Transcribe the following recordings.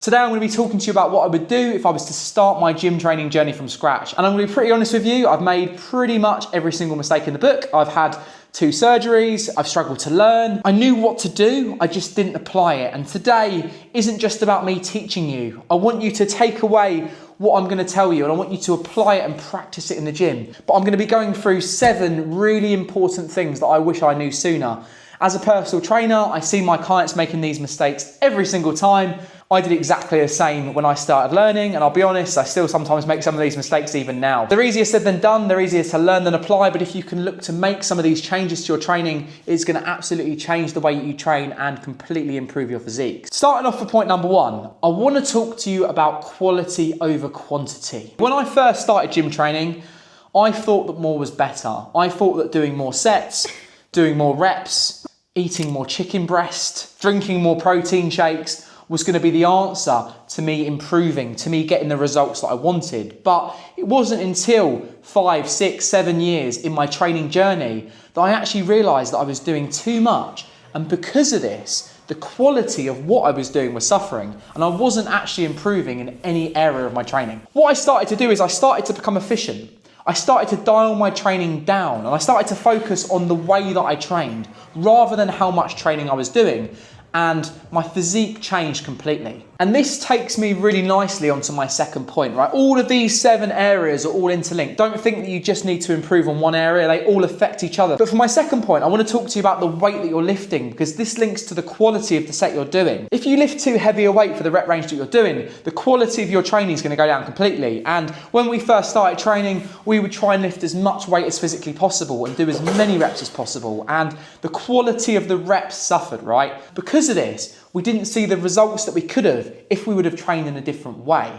Today I'm going to be talking to you about what I would do if I was to start my gym training journey from scratch. And I'm going to be pretty honest with you, I've made pretty much every single mistake in the book. I've had 2 surgeries, I've struggled to learn. I knew what to do, I just didn't apply it. And today isn't just about me teaching you. I want you to take away what I'm going to tell you and I want you to apply it and practice it in the gym. But I'm going to be going through 7 really important things that I wish I knew sooner. As a personal trainer, I see my clients making these mistakes every single time. I did exactly the same when I started learning, and I'll be honest, I still sometimes make some of these mistakes even now. They're easier said than done, they're easier to learn than apply, but if you can look to make some of these changes to your training, it's going to absolutely change the way you train and completely improve your physique. Starting off with point number 1, I want to talk to you about quality over quantity. When I first started gym training, I thought that more was better. I thought that doing more sets, doing more reps, eating more chicken breast, drinking more protein shakes was going to be the answer to me improving, to me getting the results that I wanted. But it wasn't until 5, 6, 7 years in my training journey that I actually realised that I was doing too much. And because of this, the quality of what I was doing was suffering and I wasn't actually improving in any area of my training. What I started to do is I started to become efficient. I started to dial my training down and I started to focus on the way that I trained rather than how much training I was doing. And my physique changed completely. And this takes me really nicely onto my second point, right? All of these 7 areas are all interlinked. Don't think that you just need to improve on one area, they all affect each other. But for my second point, I want to talk to you about the weight that you're lifting because this links to the quality of the set you're doing. If you lift too heavy a weight for the rep range that you're doing, the quality of your training is going to go down completely. And when we first started training, we would try and lift as much weight as physically possible and do as many reps as possible. And the quality of the reps suffered, right? Because of this, we didn't see the results that we could have if we would have trained in a different way.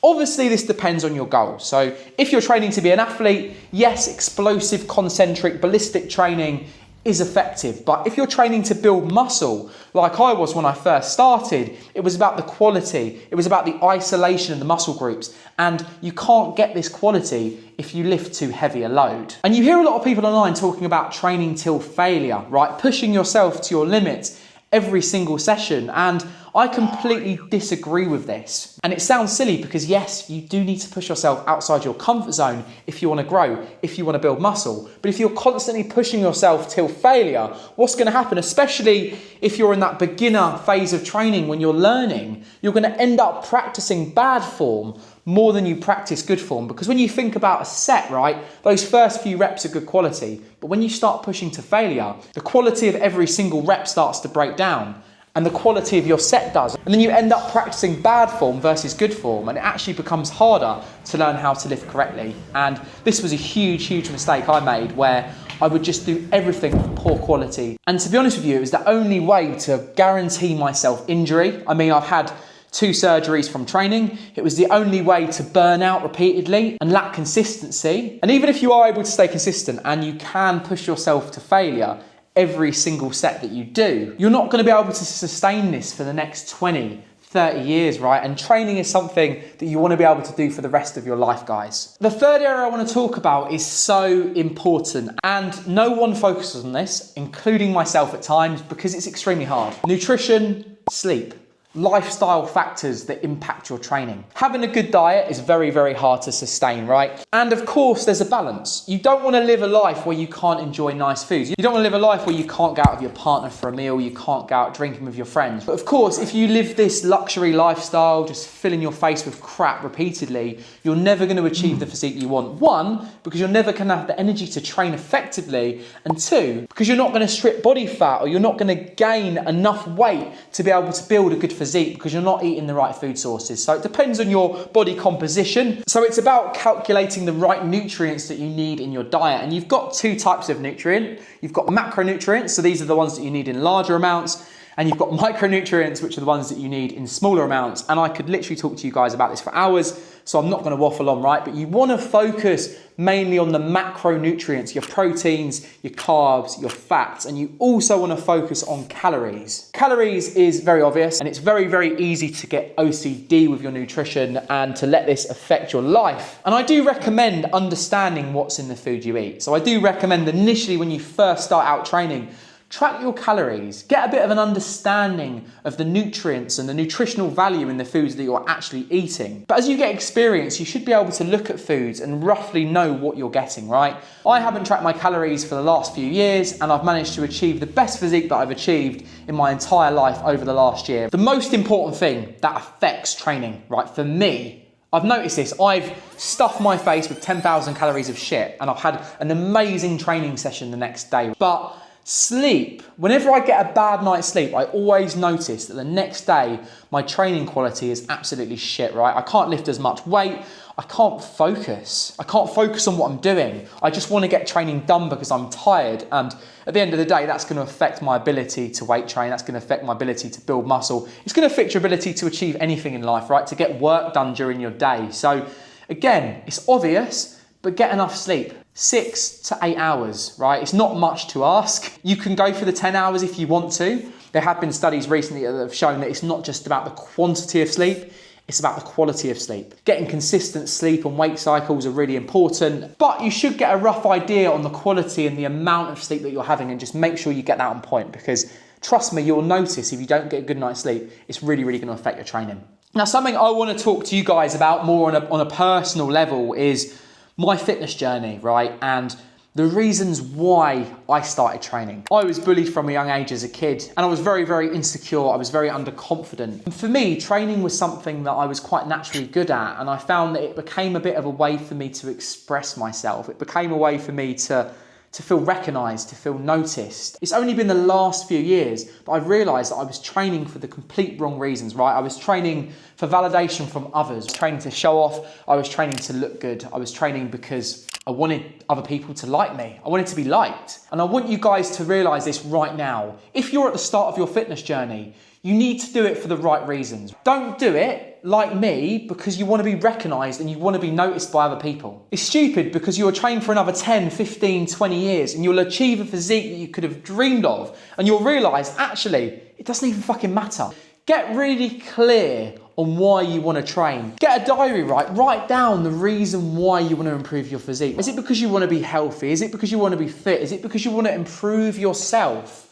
Obviously, this depends on your goal. So if you're training to be an athlete, yes, explosive, concentric, ballistic training is effective. But if you're training to build muscle, like I was when I first started, it was about the quality. It was about the isolation of the muscle groups. And you can't get this quality if you lift too heavy a load. And you hear a lot of people online talking about training till failure, right? Pushing yourself to your limits every single session, and I completely disagree with this. And it sounds silly because yes, you do need to push yourself outside your comfort zone if you want to grow, if you want to build muscle. But if you're constantly pushing yourself till failure, what's going to happen, especially if you're in that beginner phase of training when you're learning, you're going to end up practicing bad form more than you practice good form. Because when you think about a set, right, those first few reps are good quality, but when you start pushing to failure, the quality of every single rep starts to break down and the quality of your set does. And then you end up practicing bad form versus good form, and it actually becomes harder to learn how to lift correctly. And this was a huge, huge mistake I made where I would just do everything for poor quality. And to be honest with you, it was the only way to guarantee myself injury. I mean, I've had 2 surgeries from training. It was the only way to burn out repeatedly and lack consistency. And even if you are able to stay consistent and you can push yourself to failure every single set that you do, you're not going to be able to sustain this for the next 20, 30 years, right? And training is something that you want to be able to do for the rest of your life, guys. The third area I want to talk about is so important, and no one focuses on this, including myself at times, because it's extremely hard. Nutrition, sleep. Lifestyle factors that impact your training. Having a good diet is very, very hard to sustain, right? And of course, there's a balance. You don't want to live a life where you can't enjoy nice foods. You don't want to live a life where you can't go out with your partner for a meal, you can't go out drinking with your friends. But of course, if you live this luxury lifestyle, just filling your face with crap repeatedly, you're never going to achieve the physique you want. 1, because you're never going to have the energy to train effectively, and 2, because you're not going to strip body fat or you're not going to gain enough weight to be able to build a good physique because you're not eating the right food sources. So it depends on your body composition. So it's about calculating the right nutrients that you need in your diet. And you've got 2 types of nutrient. You've got macronutrients, so these are the ones that you need in larger amounts. And you've got micronutrients, which are the ones that you need in smaller amounts. And I could literally talk to you guys about this for hours, so I'm not going to waffle on, right? But you want to focus mainly on the macronutrients, your proteins, your carbs, your fats, and you also want to focus on calories. Calories is very obvious, and it's very, very easy to get OCD with your nutrition and to let this affect your life. And I do recommend understanding what's in the food you eat. So I do recommend initially when you first start out training, Track your calories, get a bit of an understanding of the nutrients and the nutritional value in the foods that you're actually eating. But as you get experience, you should be able to look at foods and roughly know what you're getting, right? I haven't tracked my calories for the last few years, and I've managed to achieve the best physique that I've achieved in my entire life over the last year. The most important thing that affects training, right, for me, I've noticed this. I've stuffed my face with 10,000 calories of shit, and I've had an amazing training session the next day. But sleep, whenever I get a bad night's sleep, I always notice that the next day my training quality is absolutely shit, right? I can't lift as much weight. I can't focus. I can't focus on what I'm doing. I just want to get training done because I'm tired. And at the end of the day, that's going to affect my ability to weight train. That's going to affect my ability to build muscle. It's going to affect your ability to achieve anything in life, right? To get work done during your day. So again, it's obvious, but get enough sleep. 6 to 8 hours, right? It's not much to ask. You can go for the 10 hours if you want to. There have been studies recently that have shown that it's not just about the quantity of sleep, it's about the quality of sleep. Getting consistent sleep and wake cycles are really important, but you should get a rough idea on the quality and the amount of sleep that you're having, and just make sure you get that on point, because trust me, you'll notice if you don't get a good night's sleep, it's really, really going to affect your training. Now, something I want to talk to you guys about more on a personal level is my fitness journey, right? And the reasons why I started training. I was bullied from a young age as a kid, and I was very, very insecure. I was very underconfident. And for me, training was something that I was quite naturally good at, and I found that it became a bit of a way for me to express myself. It became a way for me to feel recognised, to feel noticed. It's only been the last few years that I've realised that I was training for the complete wrong reasons, right? I was training for validation from others, training to show off. I was training to look good. I was training because I wanted other people to like me. I wanted to be liked. And I want you guys to realise this right now. If you're at the start of your fitness journey, you need to do it for the right reasons. Don't do it like me because you want to be recognised and you want to be noticed by other people. It's stupid because you'll train for another 10, 15, 20 years and you'll achieve a physique that you could have dreamed of, and you'll realise, actually, it doesn't even fucking matter. Get really clear on why you want to train. Get a diary, right? Write down the reason why you want to improve your physique. Is it because you want to be healthy? Is it because you want to be fit? Is it because you want to improve yourself?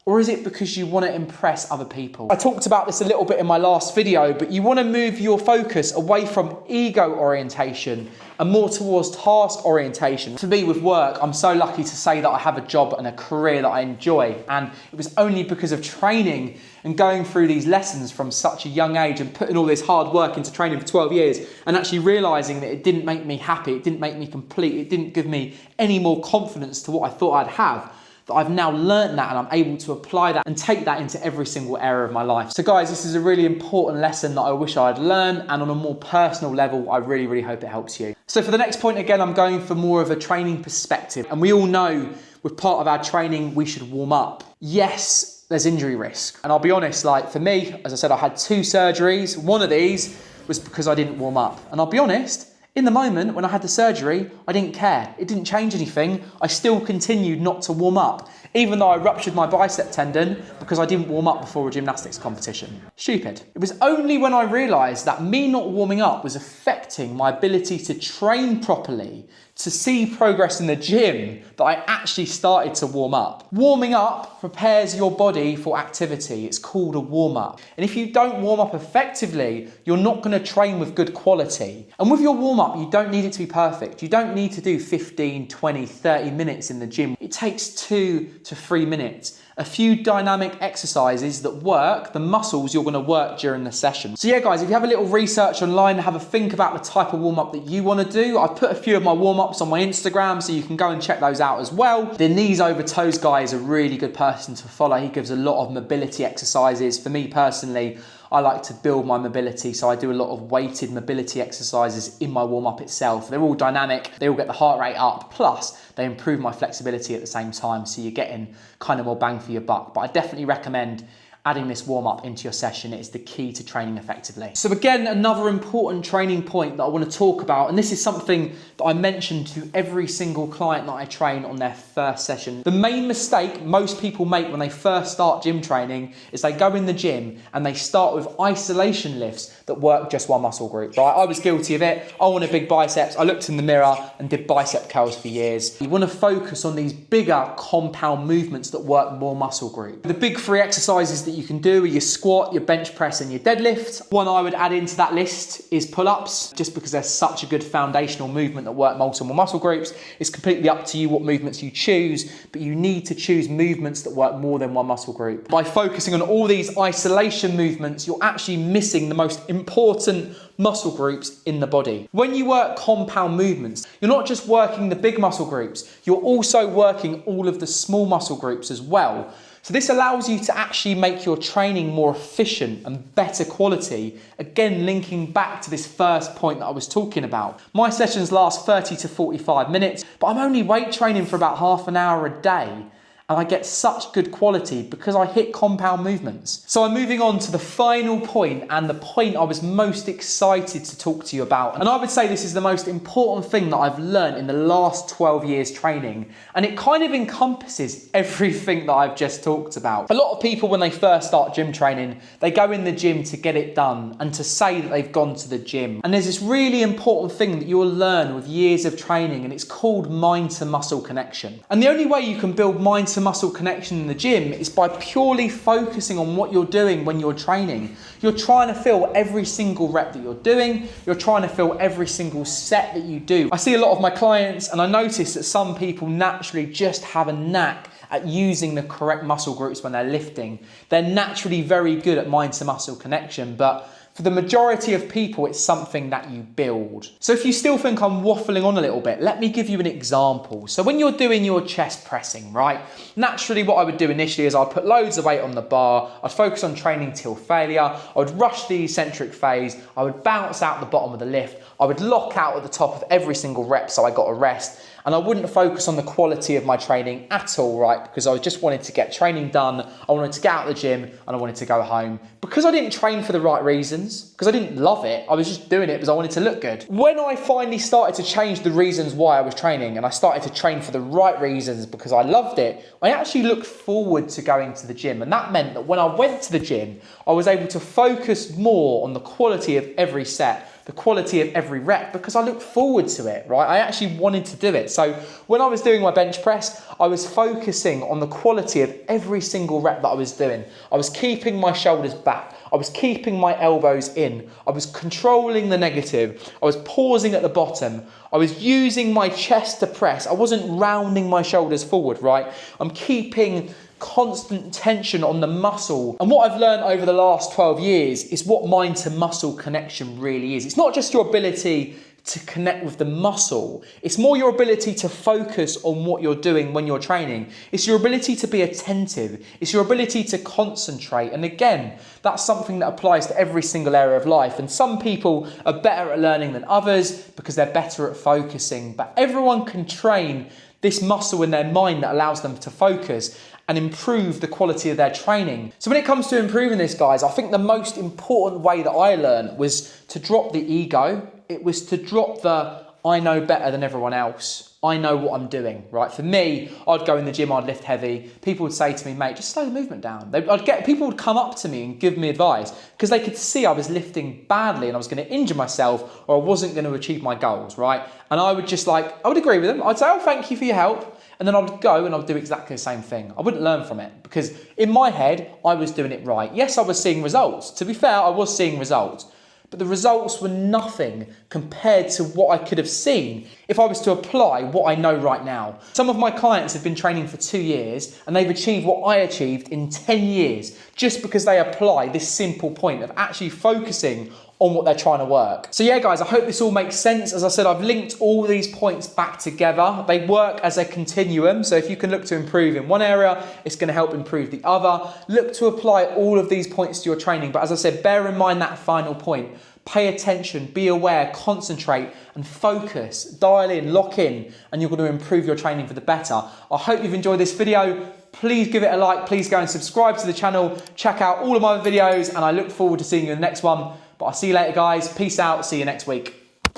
Or is it because you want to impress other people? I talked about this a little bit in my last video, but you want to move your focus away from ego orientation and more towards task orientation. For me with work, I'm so lucky to say that I have a job and a career that I enjoy. And it was only because of training and going through these lessons from such a young age and putting all this hard work into training for 12 years and actually realising that it didn't make me happy, it didn't make me complete, it didn't give me any more confidence to what I thought I'd have, that I've now learned that and I'm able to apply that and take that into every single area of my life. So guys, this is a really important lesson that I wish I'd learned, and on a more personal level, I really, really hope it helps you. So for the next point, again, I'm going for more of a training perspective. And we all know with part of our training, we should warm up. Yes, there's injury risk. And I'll be honest, like for me, as I said, I had 2 surgeries. One of these was because I didn't warm up. And I'll be honest, in the moment when I had the surgery, I didn't care. It didn't change anything. I still continued not to warm up, even though I ruptured my bicep tendon because I didn't warm up before a gymnastics competition. Stupid. It was only when I realised that me not warming up was affecting my ability to train properly, to see progress in the gym, that I actually started to warm up. Warming up prepares your body for activity. It's called a warm-up. And if you don't warm up effectively, you're not going to train with good quality. And with your warm-up, you don't need it to be perfect. You don't need to do 15, 20, 30 minutes in the gym. It takes 2 to 3 minutes. A few dynamic exercises that work the muscles you're going to work during the session. So yeah, guys, if you have a little research online, have a think about the type of warm-up that you want to do. I've put a few of my warm-ups on my Instagram, so you can go and check those out as well. The knees over toes guy is a really good person to follow. He gives a lot of mobility exercises. For me personally, I like to build my mobility, so I do a lot of weighted mobility exercises in my warm-up itself. They're all dynamic, they all get the heart rate up, plus they improve my flexibility at the same time, so you're getting kind of more bang for your buck. But I definitely recommend adding this warm-up into your session is the key to training effectively. So again, another important training point that I want to talk about, and this is something that I mention to every single client that I train on their first session. The main mistake most people make when they first start gym training is they go in the gym and they start with isolation lifts that work just one muscle group, right? I was guilty of it. I wanted big biceps. I looked in the mirror and did bicep curls for years. You want to focus on these bigger compound movements that work more muscle group. The big three exercises that you can do are your squat, your bench press and your deadlift. One I would add into that list is pull-ups, just because they're such a good foundational movement that work multiple muscle groups. It's completely up to you what movements you choose, but you need to choose movements that work more than one muscle group. By focusing on all these isolation movements, you're actually missing the most important muscle groups in the body. When you work compound movements, you're not just working the big muscle groups, you're also working all of the small muscle groups as well. So this allows you to actually make your training more efficient and better quality. Again, linking back to this first point that I was talking about. My sessions last 30 to 45 minutes, but I'm only weight training for about half an hour a day. And I get such good quality because I hit compound movements. So I'm moving on to the final point, and the point I was most excited to talk to you about. And I would say this is the most important thing that I've learned in the last 12 years training. And it kind of encompasses everything that I've just talked about. A lot of people, when they first start gym training, they go in the gym to get it done and to say that they've gone to the gym. And there's this really important thing that you'll learn with years of training, and it's called mind to muscle connection. And the only way you can build mind to muscle connection in the gym is by purely focusing on what you're doing when you're training. You're trying to feel every single rep that you're doing. You're trying to feel every single set that you do. I see a lot of my clients, and I notice that some people naturally just have a knack at using the correct muscle groups when they're lifting. They're naturally very good at mind to muscle connection, but for the majority of people, it's something that you build. So if you still think I'm waffling on a little bit, let me give you an example. So when you're doing your chest pressing, right? Naturally, what I would do initially is I'd put loads of weight on the bar. I'd focus on training till failure. I would rush the eccentric phase. I would bounce out the bottom of the lift. I would lock out at the top of every single rep so I got a rest. And I wouldn't focus on the quality of my training at all, right? Because I just wanted to get training done. I wanted to get out of the gym and I wanted to go home. Because I didn't train for the right reasons, because I didn't love it, I was just doing it because I wanted to look good. When I finally started to change the reasons why I was training and I started to train for the right reasons because I loved it, I actually looked forward to going to the gym. And that meant that when I went to the gym, I was able to focus more on the quality of every set, the quality of every rep, because I looked forward to it, right? I actually wanted to do it. So when I was doing my bench press, I was focusing on the quality of every single rep that I was doing. I was keeping my shoulders back. I was keeping my elbows in. I was controlling the negative. I was pausing at the bottom. I was using my chest to press. I wasn't rounding my shoulders forward, right? I'm keeping constant tension on the muscle. And what I've learned over the last 12 years is what mind to muscle connection really is. It's not just your ability to connect with the muscle. It's more your ability to focus on what you're doing when you're training. It's your ability to be attentive. It's your ability to concentrate. And again, that's something that applies to every single area of life. And some people are better at learning than others because they're better at focusing. But everyone can train this muscle in their mind that allows them to focus and improve the quality of their training. So when it comes to improving this, guys, I think the most important way that I learned was to drop the ego. It was to drop the I know better than everyone else. I know what I'm doing, right? For me, I'd go in the gym, I'd lift heavy. People would say to me, mate, just slow the movement down. People would come up to me and give me advice because they could see I was lifting badly and I was going to injure myself or I wasn't going to achieve my goals, right? And I would just I would agree with them. I'd say, oh, thank you for your help. And then I'd go and I'd do exactly the same thing. I wouldn't learn from it because in my head, I was doing it right. Yes, I was seeing results. To be fair, I was seeing results. But the results were nothing compared to what I could have seen if I was to apply what I know right now. Some of my clients have been training for 2 years and they've achieved what I achieved in 10 years just because they apply this simple point of actually focusing on what they're trying to work. So yeah, guys, I hope this all makes sense. As I said, I've linked all these points back together. They work as a continuum. So if you can look to improve in one area, it's going to help improve the other. Look to apply all of these points to your training. But as I said, bear in mind that final point. Pay attention, be aware, concentrate and focus. Dial in, lock in, and you're going to improve your training for the better. I hope you've enjoyed this video. please give it a like. Please go and subscribe to the channel. Check out all of my other videos, and I look forward to seeing you in the next one. But I'll see you later, guys. Peace out. See you next week.